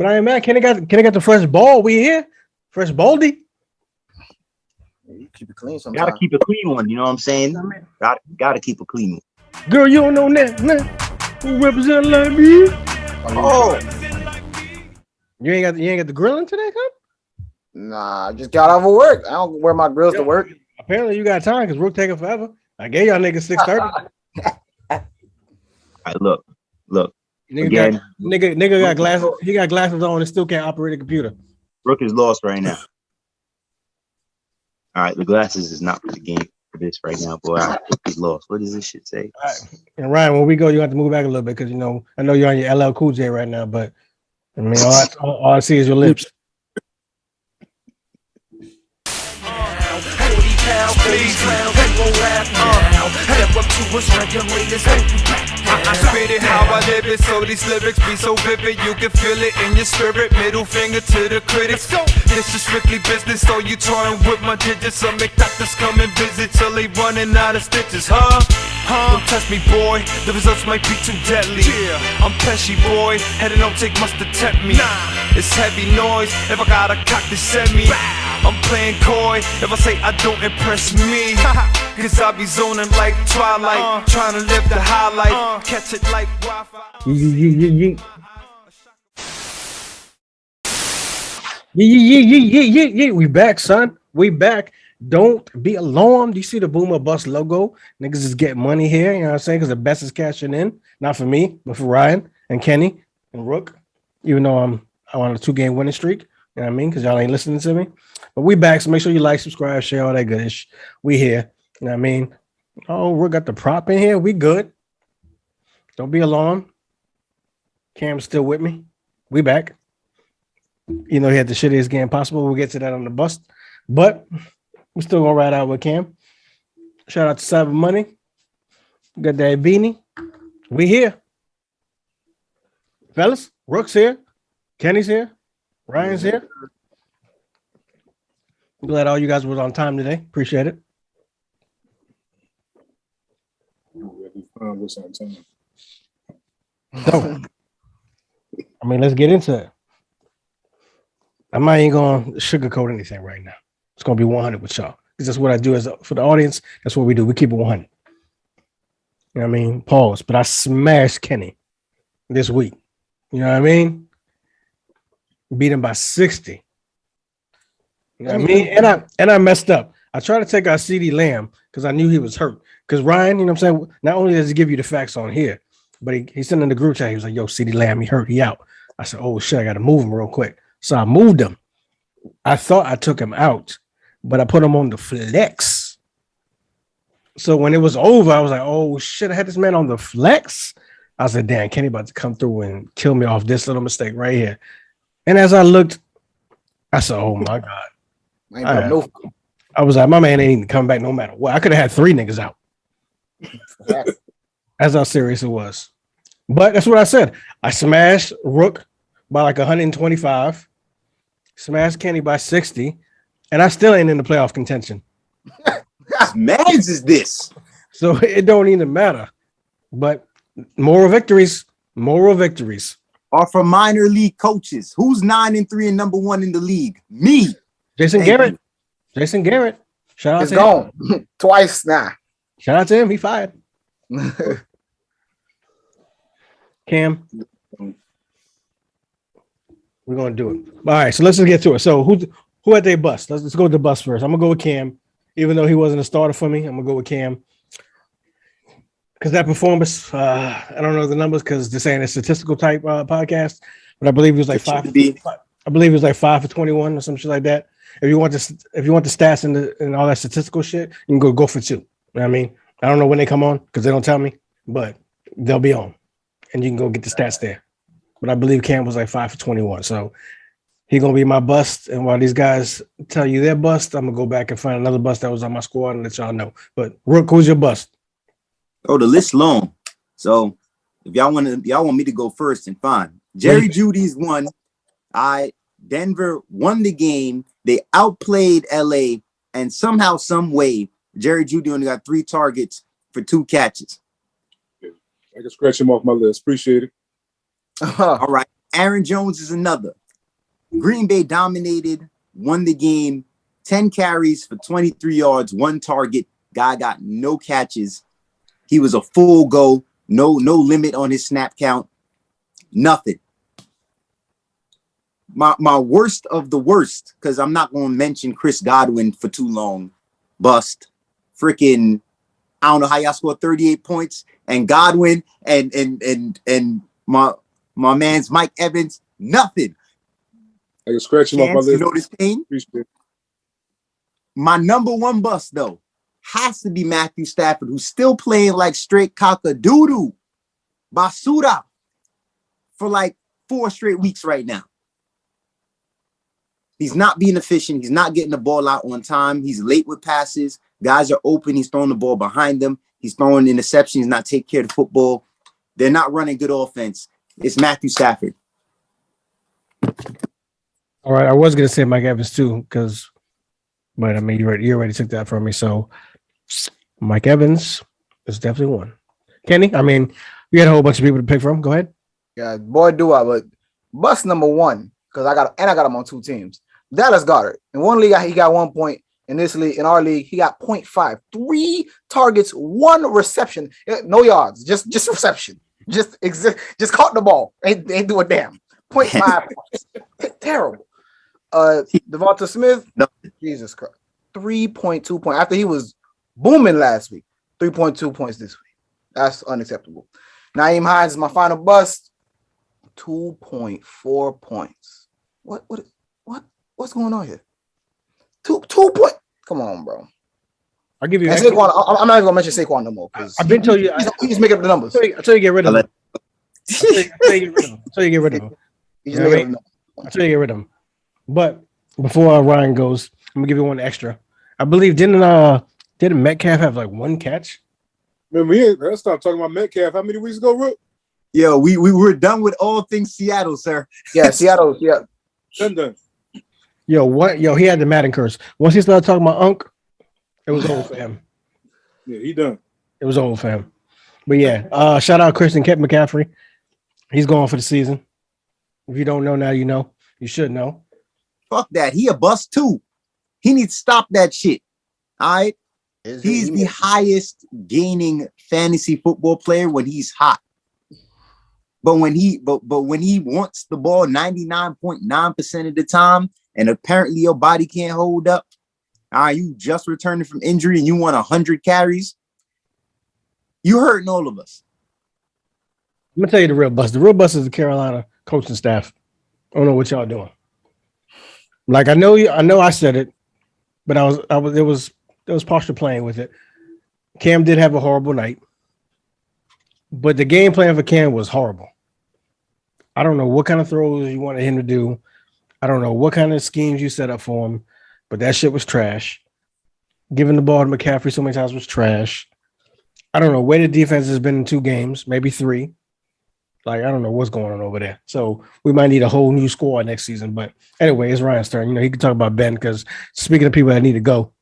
But I ain't mad. Kenny got the fresh ball. We here. Fresh baldy. You keep it clean sometimes. Gotta keep a clean one, you know what I'm saying? Gotta keep a clean one. Girl, you don't know that. Who represent like me? Oh. You ain't got the grilling today, huh? Nah, I just got off of work. I don't wear my grills to work. Apparently you got time because Rook taking forever. I gave y'all niggas 6:30. All right, look. Nigga got glasses. He got glasses on and still can't operate a computer. Rook is lost right now. All right, the glasses is not for the game for this right now, boy. Rook is lost. What does this shit say? All right. And Ryan, when we go, you have to move back a little bit because I know you're on your LL Cool J right now, but I mean all I see is your lips. I spit it how I live it, so these lyrics be so vivid. You can feel it in your spirit. Middle finger to the critics. This is strictly business, so you toying with my digits. So make doctors come and visit till they running out of stitches, huh? Don't test me, boy. The results might be too deadly. I'm pesky, boy. Head and don't take much to tempt me. It's heavy noise. If I got a cock to send me, I'm playing coy. If I say I don't impress me, cause I be zoning like Twilight, trying to live the high life, catch it like Wi-Fi. Yeah. We back, son. We back. Don't be alarmed. You see the Boomer Bust logo? Niggas is getting money here. You know what I'm saying? Because the best is cashing in. Not for me, but for Ryan and Kenny and Rook. Even though I'm on a 2-game winning streak. You know what I mean? Because y'all ain't listening to me. But we back, so make sure you like, subscribe, share, all that goodish. We here. You know what I mean? Oh, Rook got the prop in here. We good. Don't be alarmed. Cam's still with me. We back. You know, he had the shittiest game possible. We'll get to that on the bust. But we're still going to ride out with Cam. Shout out to Cyber Money. Got that beanie. We here. Fellas, Rook's here. Kenny's here. Ryan's here. I'm glad all you guys were on time today. Appreciate it. So, I mean, let's get into it. I'm not even going to sugarcoat anything right now. It's going to be 100 with y'all. Because that's what I do for the audience. That's what we do. We keep it 100. You know what I mean? Pause. But I smashed Kenny this week. You know what I mean? Beat him by 60. You know what I mean? And I messed up. I tried to take out CD Lamb because I knew he was hurt. Because Ryan, you know what I'm saying? Not only does he give you the facts on here, but he sent in the group chat. He was like, yo, CD Lamb, he hurt. He out. I said, oh, shit, I got to move him real quick. So I moved him. I thought I took him out, but I put him on the flex. So when it was over, I was like, oh, shit, I had this man on the flex. I said, damn, Kenny about to come through and kill me off this little mistake right here. And as I looked, I said, oh, my God. I was like, my man ain't even come back no matter what. I could have had 3 niggas out. That's how serious it was. But that's what I said. I smashed Rook by like 125, smashed Kenny by 60, and I still ain't in the playoff contention. Mad is this? So it don't even matter. But moral victories are for minor league coaches. Who's 9-3 and number 1 in the league? Me. Jason Garrett. Shout out it's to gone. him. Twice now. Shout out to him. He fired. Cam, we're gonna do it. All right, so let's just get to it. So who had they bust? Let's go with the bust first. I'm gonna go with Cam, even though he wasn't a starter for me. I'm gonna go with Cam because that performance. I don't know the numbers because this ain't a statistical type podcast, but I believe he was like 5. I believe it was like 5 for 21 or some shit like that. If you want the stats and all that statistical shit, you can go for 2. You know what I mean? I don't know when they come on because they don't tell me, but they'll be on. And you can go get the stats there. But I believe Cam was like 5 for 21. So he's going to be my bust. And while these guys tell you their bust, I'm going to go back and find another bust that was on my squad and let y'all know. But Rook, who's your bust? Oh, the list long. So if y'all want me to go first, and fine. Jerry Judy's won. Denver won the game. They outplayed LA. And somehow, some way, Jerry Jeudy only got 3 targets for 2 catches. I can scratch him off my list. Appreciate it. All right. Aaron Jones is another. Green Bay dominated, won the game, 10 carries for 23 yards, 1 target. Guy got no catches. He was a full go, no limit on his snap count, nothing. My worst of the worst, because I'm not going to mention Chris Godwin for too long. Bust. Freaking, I don't know how y'all scored 38 points. And Godwin and my man's Mike Evans, nothing. I can scratch him off my list. You know this pain? My number one bust, though, has to be Matthew Stafford, who's still playing like straight cock-a-doodle, basura, for like 4 straight weeks right now. He's not being efficient. He's not getting the ball out on time. He's late with passes. Guys are open. He's throwing the ball behind them. He's throwing interceptions. He's not taking care of the football. They're not running good offense. It's Matthew Stafford. All right, I was gonna say Mike Evans too, but I mean you already took that from me. So Mike Evans is definitely one. Kenny, I mean, we had a whole bunch of people to pick from. Go ahead. Yeah, boy, do I. But bust number one, because I got him on 2 teams. Dallas Goedert. In one league, he got 1 point. In this league, in our league, he got 0.5. 3 targets, 1 reception. No yards, just reception. Just caught the ball. Ain't do a damn. 0.5 points. Terrible. Devonta Smith, no. Jesus Christ. 3.2 points. After he was booming last week, 3.2 points this week. That's unacceptable. Nyheim Hines is my final bust. 2.4 points. What's going on here? 2 points. Come on, bro. I'll give you. Saquon, I'm not even gonna mention Saquon no more because I've been told you. He's making up the numbers. Until you get rid of him. Until you get rid of him. Until you get rid of him. But before Ryan goes, I'm gonna give you one extra. I believe didn't Metcalf have like 1 catch? Remember, let's stop talking about Metcalf. How many weeks ago, Rook? Yo, we were done with all things Seattle, sir. Yeah, Seattle. Yeah, Done. Yo, what? Yo, he had the Madden curse. Once he started talking about Unc, it was over for him. Yeah, he done. It was over for him. But yeah, shout out Christian McCaffrey. He's going for the season. If you don't know now, you know. You should know. Fuck that. He a bust too. He needs to stop that shit. All right. He's the highest gaining fantasy football player when he's hot. But when he wants the ball 99.9% of the time, and apparently your body can't hold up, you just returning from injury and you want 100 carries, you hurting all of us. I'm gonna tell you the real bust. The real bust is the Carolina coaching staff. I don't know what y'all doing. Like I know I said it, but it was partial playing with it. Cam did have a horrible night, but the game plan for Cam was horrible. I don't know what kind of throws you wanted him to do. I don't know what kind of schemes you set up for him, but that shit was trash. Giving the ball to McCaffrey so many times was trash. I don't know where the defense has been in 2 games, maybe 3. Like, I don't know what's going on over there. So we might need a whole new squad next season. But anyway, it's Ryan's turn. You know, he can talk about Ben because speaking of people that need to go.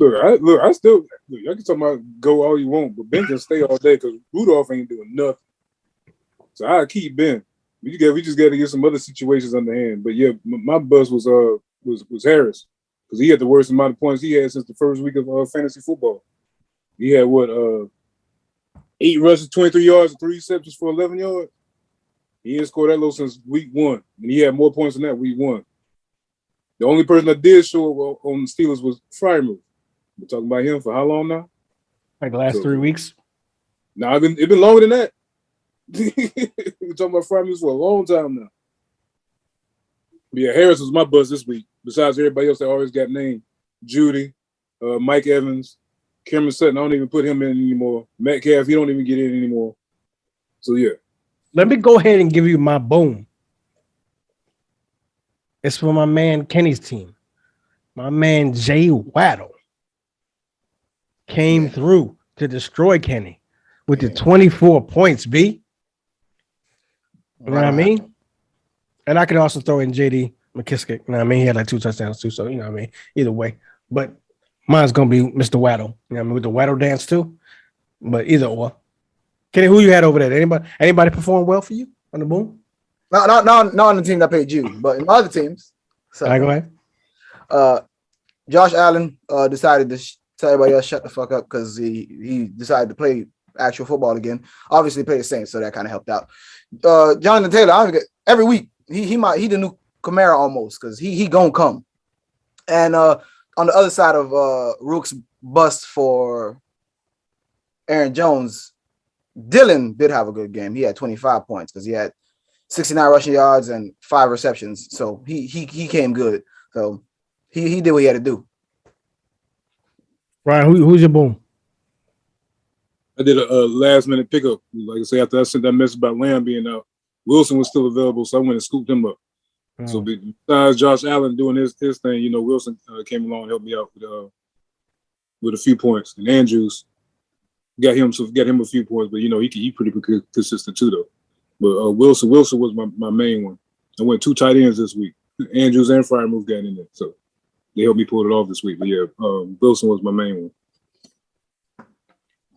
I still y'all can talk about go all you want, but Ben can stay all day because Rudolph ain't doing nothing. So I keep Ben. We just got to get some other situations on the hand. But yeah, my buzz was Harris because he had the worst amount of points he had since the first week of fantasy football. He had 8 rushes, 23 yards, and 3 receptions for 11 yards. He ain't scored that low since week 1, and he had more points than that week 1. The only person that did show up on the Steelers was Freiermuth. We're talking about him for how long now? Like the last 3 weeks? No, it's been longer than that. We're talking about Freiermuth for a long time now. But yeah, Harris was my buzz this week. Besides everybody else that always got named. Judy, Mike Evans, Cameron Sutton, I don't even put him in anymore. Metcalf, he don't even get in anymore. So, yeah. Let me go ahead and give you my boom. It's for my man Kenny's team. My man Jay Waddle came through to destroy Kenny with the 24 points, B. You know what I mean? And I could also throw in JD McKissick. You know what I mean? He had like 2 touchdowns too, so you know what I mean? Either way. But mine's going to be Mr. Waddle. You know what I mean? With the Waddle dance too. But either or. Kenny, who you had over there? Anybody perform well for you? on the boom? Not on the team that paid you, but in my other teams. So All right, go ahead. Josh Allen decided to tell everybody else shut the fuck up because he decided to play actual football again. Obviously, played the Saints, so that kind of helped out. Jonathan Taylor, every week he the new Kamara almost because he gonna come. And on the other side of Rook's bust for Aaron Jones, Dylan did have a good game. He had 25 points because he had 69 rushing yards and 5 receptions. So he came good. So he did what he had to do. Ryan, who's your boom? I did a last minute pickup. Like I say, after I sent that message about Lamb being out, Wilson was still available, so I went and scooped him up. So besides Josh Allen doing his thing, you know, Wilson came along and helped me out with a few points. And Andrews got him a few points, but you know he pretty consistent too though. But Wilson was my main one. I went 2 tight ends this week. Andrews and Freiermuth got in there, so they helped me pull it off this week. But yeah, Wilson was my main one.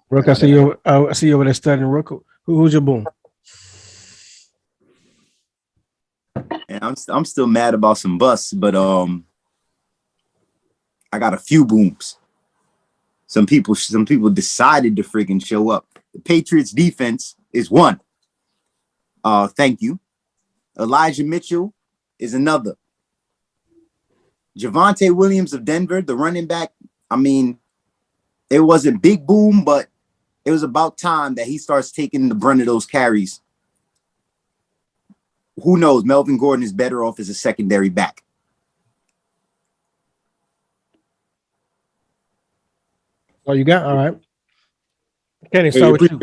Rook, I see you over there studying. Rook, who's your boom? And I'm still mad about some busts, but I got a few booms. Some people decided to freaking show up. The Patriots defense is one. Thank you. Elijah Mitchell is another. Javonte Williams of Denver, the running back. I mean, it was a big boom, but it was about time that he starts taking the brunt of those carries. Who knows? Melvin Gordon is better off as a secondary back. Oh, you got all right. Kenny, start with you.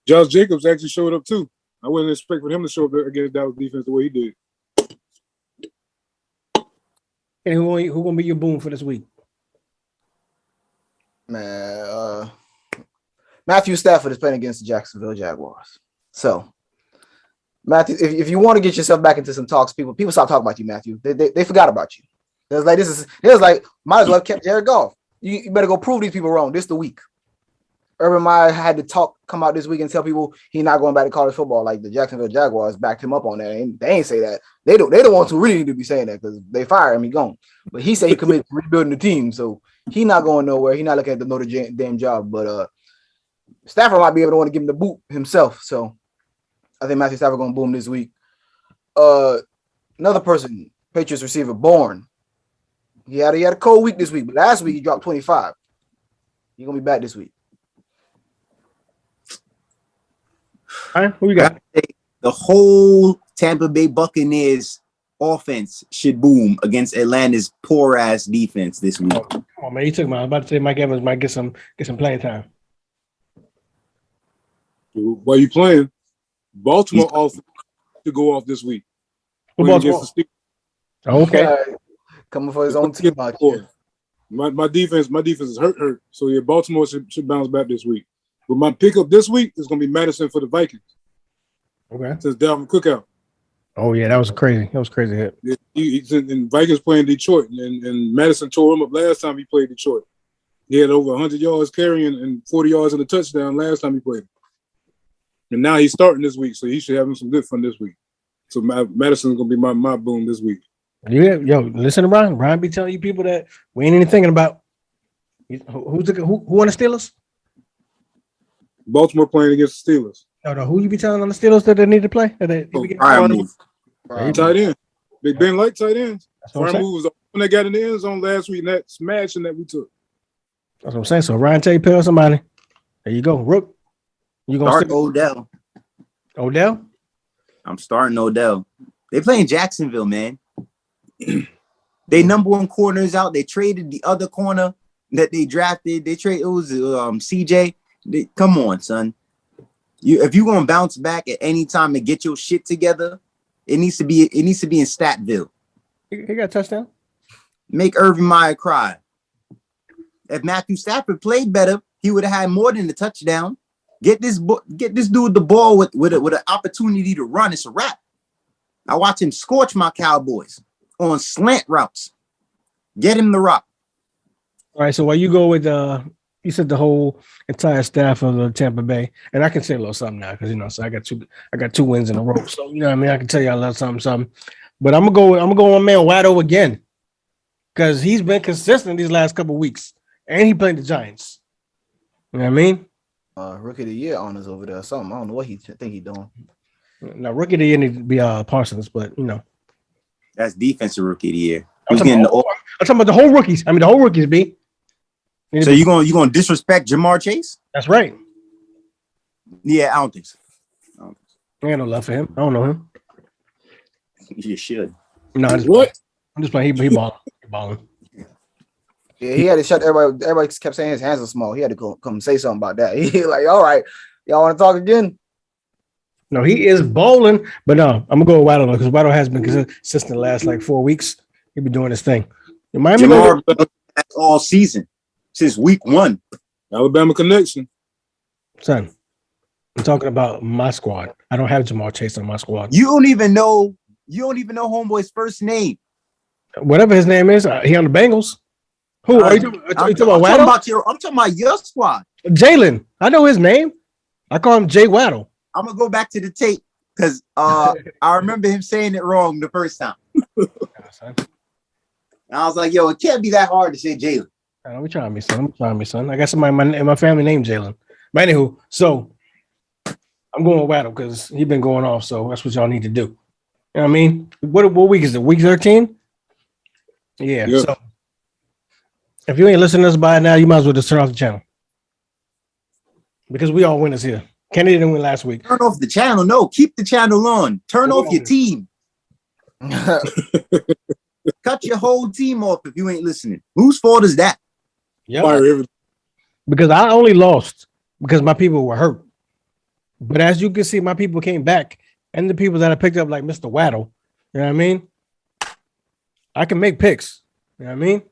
Josh Jacobs actually showed up too. I wasn't expecting him to show up against Dallas defense the way he did. Kenny, who gonna be your boom for this week? Man, Matthew Stafford is playing against the Jacksonville Jaguars. So, Matthew, if you want to get yourself back into some talks, people stop talking about you, Matthew. They forgot about you. There's like might as well have kept Jared Goff. You better go prove these people wrong. This the week. Urban Meyer had to come out this week and tell people he's not going back to college football. Like the Jacksonville Jaguars backed him up on that. They ain't say that. They don't want to really need to be saying that because they fired him. He gone. But he said he committed to rebuilding the team, so he not going nowhere. He not looking at the Notre Dame job. But Stafford might be able to want to give him the boot himself. So I think Matthew Stafford going to boom this week. Another person, Patriots receiver, Bourne. He had a cold week this week, but last week he dropped 25. He's going to be back this week. All right, who you got? The whole Tampa Bay Buccaneers offense should boom against Atlanta's poor ass defense this week. Oh, come on, man. You took my. I was about to say Mike Evans might get some playing time. While you playing, Baltimore offense to go off this week. Baltimore? Okay. Coming for his own team out here. My defense is hurt. So yeah, Baltimore should bounce back this week. But my pickup this week is going to be Madison for the Vikings. Okay. Since Dalvin Cook out. Oh yeah, that was crazy. That was crazy hit. Yeah, and Vikings playing Detroit, and Madison tore him up last time he played Detroit. He had over 100 yards carrying and 40 yards in the touchdown last time he played. And now he's starting this week, so he should have some good fun this week. So Madison's going to be my boom this week. Yeah, yo, listen to Ryan. Ryan be telling you people that we ain't even thinking about. Who on the Steelers? Baltimore playing against the Steelers. No, who you be telling on the Steelers that they need to play? He tight end. Big Ben like tight ends. Freiermuth was the one that got in the end zone last week, and that smashing that we took. That's what I'm saying. So Ryan Tate, pill somebody. There you go. Rook. You gonna start Odell? Odell? I'm starting Odell. They playing Jacksonville, man. They number one corners out. They traded the other corner that they drafted. It was CJ. Come on, son. If you're gonna bounce back at any time and get your shit together, it needs to be in Statville. He got a touchdown. Make Urban Meyer cry. If Matthew Stafford played better, he would have had more than a touchdown. Get this dude the ball with an opportunity to run. It's a wrap. I watch him scorch my Cowboys on slant routes. Get him the rock. All right. So while you go with He said the whole entire staff of the Tampa Bay, and I can say a little something now because so I got two wins in a row. So you know what I mean. I can tell you a little something. But I'm gonna go on man Waddle again because he's been consistent these last couple of weeks, and he played the Giants. You know what I mean? Rookie of the year honors over there. Something I don't know what he think he doing. Now rookie of the year needs to be Parsons, but That's defensive rookie of the year. I'm talking about the whole rookies. I mean the whole rookies, B. So you gonna disrespect Jamar Chase? That's right. Yeah, I don't think so. I ain't no love for him. I don't know him. You should. I'm No, just playing. He balling. He balling. Yeah, he had to shut everybody. Everybody kept saying his hands are small. He had to come say something about that. He like, all right, y'all want to talk again? No, he is bowling, but no, I'm gonna go with Waddle because Waddle has been consistent the last like 4 weeks. He been doing his thing. Jamar all season since week 1. Alabama connection. Son, I'm talking about my squad. I don't have Jamar Chase on my squad. You don't even know homeboy's first name. Whatever his name is, he on the Bengals. Who are you talking about? Waddle? I'm talking about your squad. Jalen. I know his name. I call him Jay Waddle. I'm gonna go back to the tape because I remember him saying it wrong the first time. And I was like, yo, it can't be that hard to say Jalen. I'm trying me, son. I got somebody in my family named Jalen. But anywho, so I'm going with Waddle because he's been going off. So that's what y'all need to do. You know what I mean? What week is it? Week 13? Yeah. Yep. So if you ain't listening to us by now, you might as well just turn off the channel. Because we all winners here. Kenny didn't win last week. Turn off the channel. No, keep the channel on. Turn off your team. Cut your whole team off if you ain't listening. Whose fault is that? Yeah. Because I only lost because my people were hurt. But as you can see, my people came back. And the people that I picked up, like Mr. Waddle, you know what I mean? I can make picks. You know what I mean?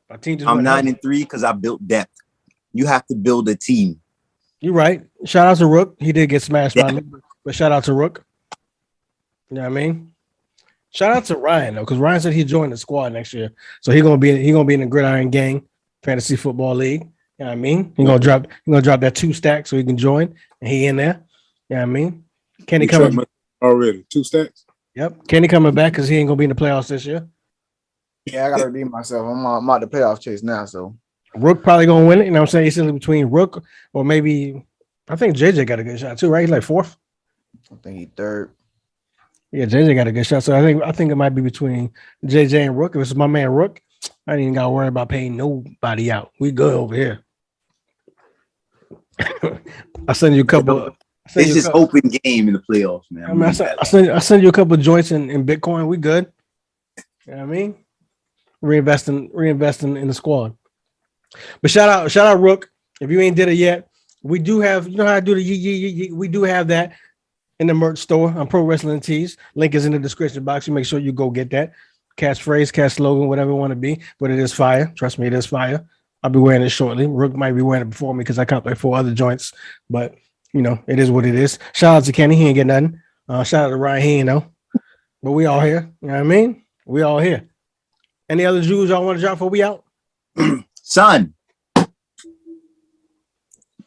My team just I'm 9-3 because I built depth. You have to build a team. You're right. Shout out to Rook. He did get smashed by me, but shout out to Rook. You know what I mean? Shout out to Ryan though, because Ryan said he joined the squad next year, so he's gonna be in the Gridiron Gang Fantasy Football League. You know what I mean? He's gonna drop that 2 stack so he can join, and he in there. You know what I mean? Kenny coming already 2 stacks. Yep, Kenny coming back because he ain't gonna be in the playoffs this year. Yeah, I gotta redeem myself. I'm out the playoff chase now, so. Rook probably gonna win it. You know what I'm saying? He's in between Rook or maybe I think JJ got a good shot too, right? He's like 4th. I think he's 3rd. Yeah, JJ got a good shot. So I think it might be between JJ and Rook. If it's my man Rook, I ain't even gotta worry about paying nobody out. We good over here. I send you a couple. It's just open game in the playoffs, man. I mean, I send you a couple of joints in Bitcoin. We good. You know what I mean? Reinvesting in the squad. But shout out Rook. If you ain't did it yet, we do have, you know how I do the we do have that in the merch store on Pro Wrestling Tees. Link is in the description box. You make sure you go get that. Catchphrase, catch slogan, whatever you want to be. But it is fire. Trust me, it is fire. I'll be wearing it shortly. Rook might be wearing it before me because I caught like 4 other joints. But it is what it is. Shout out to Kenny, he ain't get nothing. Shout out to Ryan, he ain't know. But we all here. You know what I mean? We all here. Any other Jews y'all want to drop before we out? Son,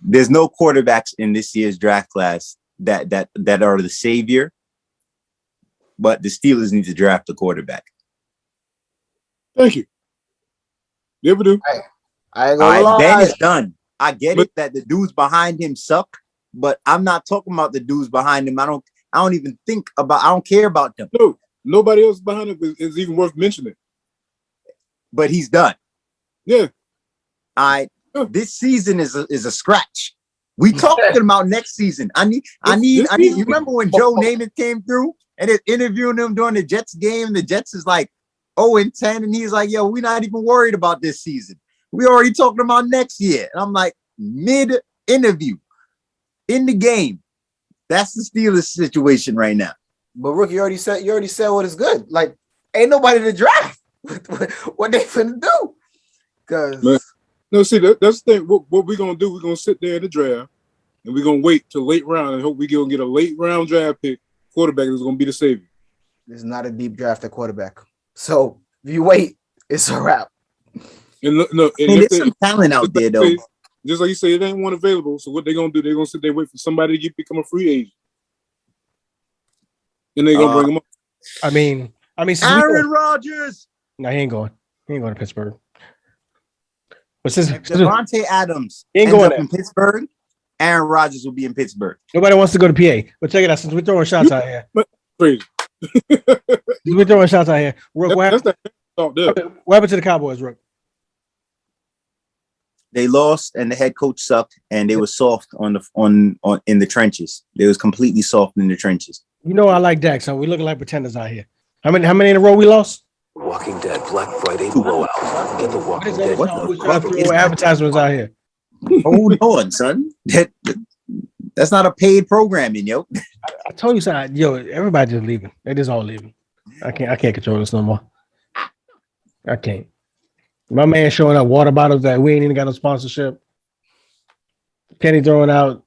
there's no quarterbacks in this year's draft class that are the savior, but the Steelers need to draft a quarterback. Thank you. You ever do? I ain't gonna lie. Ben is done. I get it that the dudes behind him suck, but I'm not talking about the dudes behind him. I don't care about them. No, nobody else behind him is even worth mentioning. But he's done. Yeah. This season is a scratch. We talking about next season. I need. You remember when Joe Namath came through and is interviewing him during the Jets game? The Jets is like 0-10, and he's like, "Yo, we're not even worried about this season. We already talking about next year." And I'm like, mid interview in the game. That's the Steelers situation right now. But Rook, you already said what is good. Like, ain't nobody to draft. What they finna do? Because no, see that's the thing. What we're gonna do? We're gonna sit there in the draft, and we're gonna wait till late round and hope we gonna get a late round draft pick quarterback that's gonna be the savior. This is not a deep draft at quarterback. So if you wait, it's a wrap. And there's some talent out there though. Just like you say, it ain't one available. So what they gonna do? They gonna sit there wait for somebody to become a free agent, and they gonna bring him up. I mean, Aaron Rodgers. No, he ain't going. He ain't going to Pittsburgh. But since Devontae Adams he ain't ends going up in Pittsburgh, Aaron Rodgers will be in Pittsburgh. nobody wants to go to PA. But check it out. Since we're throwing shots out here, Crazy. we're throwing shots out here. Rook, what happened to the Cowboys, Rook? They lost, and the head coach sucked, and they were soft in the trenches. They was completely soft in the trenches. You know I like Dak, so we looking like pretenders out here. How many in a row we lost? Walking Dead Black Friday blowout. Get the Walking Dead. Advertisements out here. Hold on, son. That's not a paid programming, yo. I told you, son. Yo, everybody just leaving. They just all leaving. I can't control this no more. I can't. My man showing up water bottles that we ain't even got no sponsorship. Kenny throwing out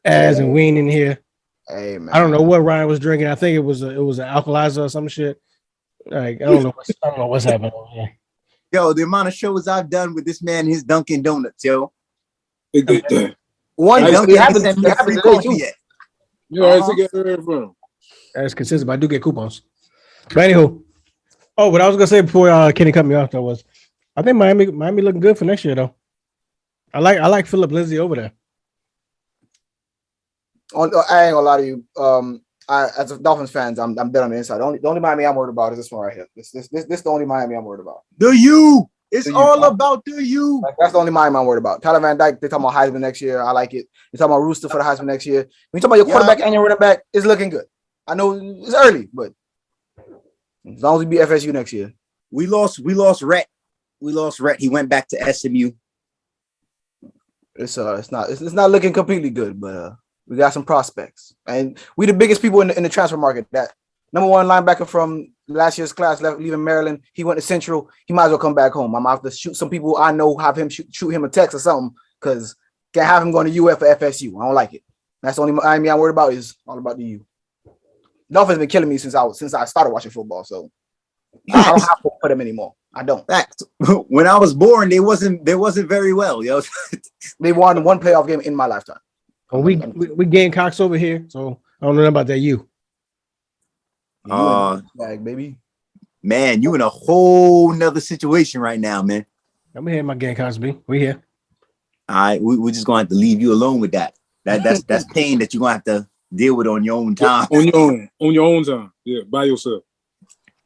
ads and we ain't in here. Hey man, I don't know what Ryan was drinking. I think it was an alkalizer or some shit. Like I don't know what's happening over here. Yo, the amount of shows I've done with this man, his Dunkin' Donuts, yo. One Dunkin' happens sent me a free today coffee too. yet. I get there from. That's consistent, but I do get coupons. But anywho, what I was gonna say before Kenny cut me off though was, I think Miami looking good for next year though. I like Philip Lindsay over there. I ain't gonna lie to you. As a Dolphins fans, I'm dead on the inside. The only Miami I'm worried about is this one right here. This the only Miami I'm worried about. The U. It's all about the U. That's the only Miami I'm worried about. Tyler Van Dyke, they talking about Heisman next year. I like it. They talking about Rooster for the Heisman next year. When you talk about your quarterback and your running back, it's looking good. I know it's early, but as long as we beat FSU next year. We lost Rhett. He went back to SMU. It's not looking completely good, but we got some prospects, and we the biggest people in the transfer market. That number one linebacker from last year's class leaving Maryland. He went to Central. He might as well come back home. I'm out to shoot some people I know, have him shoot him a text or something, because can't have him going to UF for FSU. I don't like it. That's the only Miami I'm worried about. Is all about the U. Dolphins been killing me since I started watching football, so I don't have to put them anymore. I don't. Fact. When I was born, they wasn't very well, yo. They won one playoff game in my lifetime. Well, we Gamecocks over here, so I don't know about that U. Bag, baby. Man, you in a whole nother situation right now, man. I'm here, my Gamecocks be. We here. All right, we're just gonna have to leave you alone with that. That's pain that you're gonna have to deal with on your own time. On your own time. Yeah, by yourself.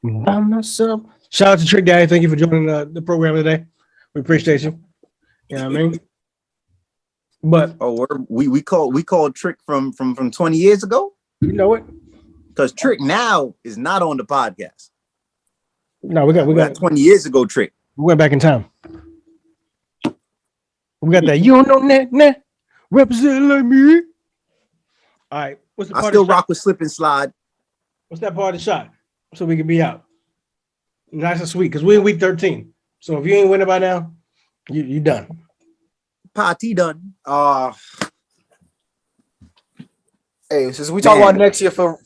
By myself. Shout out to Trick Daddy. Thank you for joining the program today. We appreciate you. You know what I mean? But we called Trick from 20 years ago. You know it, because Trick now is not on the podcast. No, we got 20 years ago. Trick. We went back in time. We got that. You don't know that. Represent like me. All right. What's the part? I still rock with slip and slide. What's that part of the shot? So we can be out. Nice and sweet, because we're in week 13. So if you ain't winning by now, you done. Party done. Hey, since we talk about next year for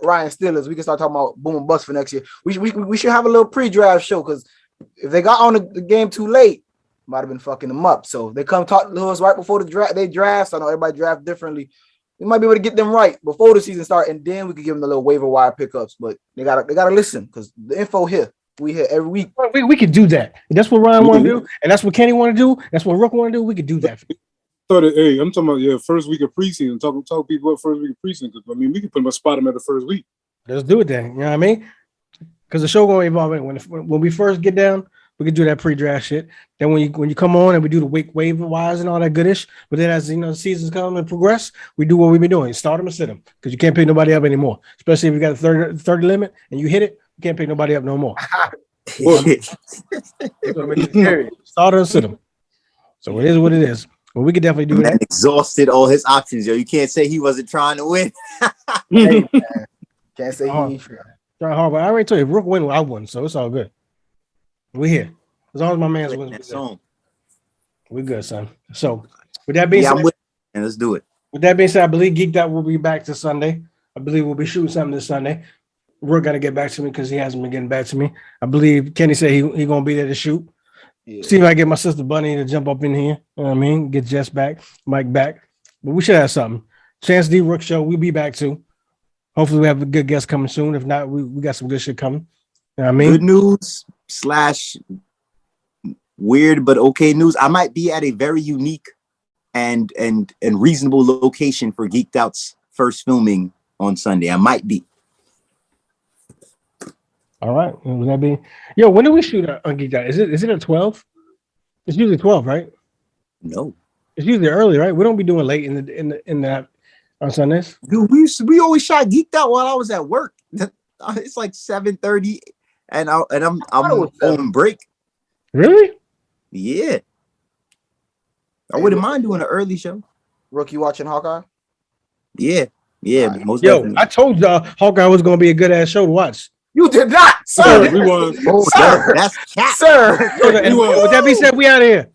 Ryan Steelers, we can start talking about boom and bust for next year. We should have a little pre-draft show, because if they got on the game too late, might have been fucking them up. So they come talk to us right before the draft. They draft. So I know everybody draft differently. We might be able to get them right before the season start, and then we could give them the little waiver wire pickups. But they gotta listen, because the info here. We here every week. We could do that. That's what Ryan want to do, and that's what Kenny want to do. That's what Rook want to do. We could do that. Hey, I'm talking about first week of preseason. Talk people up first week of preseason. I mean, we can pretty much spot them at the first week. Let's do it then. You know what I mean? Because the show gonna evolve. When we first get down, we can do that pre-draft shit. Then when you come on and we do the waiver wires and all that goodish. But then as the seasons come and progress, we do what we've been doing: start them and sit them, because you can't pick nobody up anymore. Especially if you got a 30 limit and you hit it, you can't pick nobody up no more. Start and sit them. So it is what it is. But we could definitely do that. Exhausted all his options, yo. You can't say he wasn't trying to win. Hey, can't say he ain't trying hard. But I already told you, if Rook win, I won, so it's all good. We here. As long as my man's wins, we're good, son. So with that being said, and let's do it. With that being said, I believe Geeked Out will be back this Sunday. I believe we'll be shooting something this Sunday. Rook got to get back to me because he hasn't been getting back to me. I believe Kenny said he gonna be there to shoot. Yeah. See if I get my sister Bunny to jump up in here. You know what I mean? Get Jess back, Mike back. But we should have something. Chance D Rook show. We'll be back too. Hopefully we have a good guest coming soon. If not, we got some good shit coming. You know what I mean? Good news / weird but okay news. I might be at a very unique and reasonable location for Geeked Out's first filming on Sunday. I might be. All right. Would that be? Yo, when do we shoot on Geeked Out? Is it at 12? It's usually 12, right? No. It's usually early, right? We don't be doing late in the on Sundays. Dude, we always shot Geeked Out while I was at work. It's like 7:30 and I'm on break. Really? Yeah. I wouldn't mind doing an early show. Rook, you watching Hawkeye? Yeah, most Yo, definitely. I told y'all Hawkeye was gonna be a good ass show to watch. You did not, sir. We won. Sir. That's cat. Sir. And with that being said, we out of here.